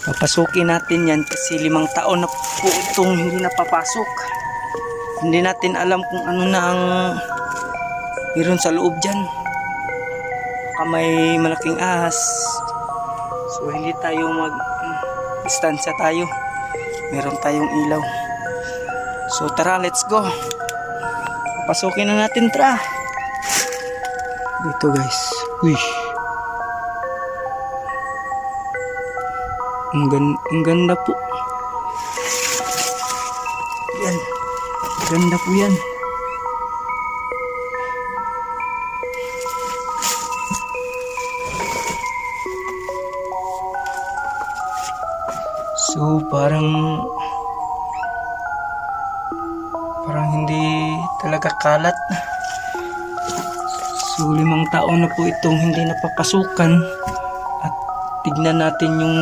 Papasukin natin yan kasi 5 taon na po itong hindi napapasok. Hindi natin alam kung ano na ang meron sa loob dyan. Baka may malaking ahas. So hindi tayo distansya tayo. Meron tayong ilaw. So tara, let's go. Papasukin na natin, tara. Dito guys. Uy. Ang ganda po. Yan. Ganda po yan. So parang hindi talaga kalat. So 5 taon na po itong hindi napapasukan. At tignan natin yung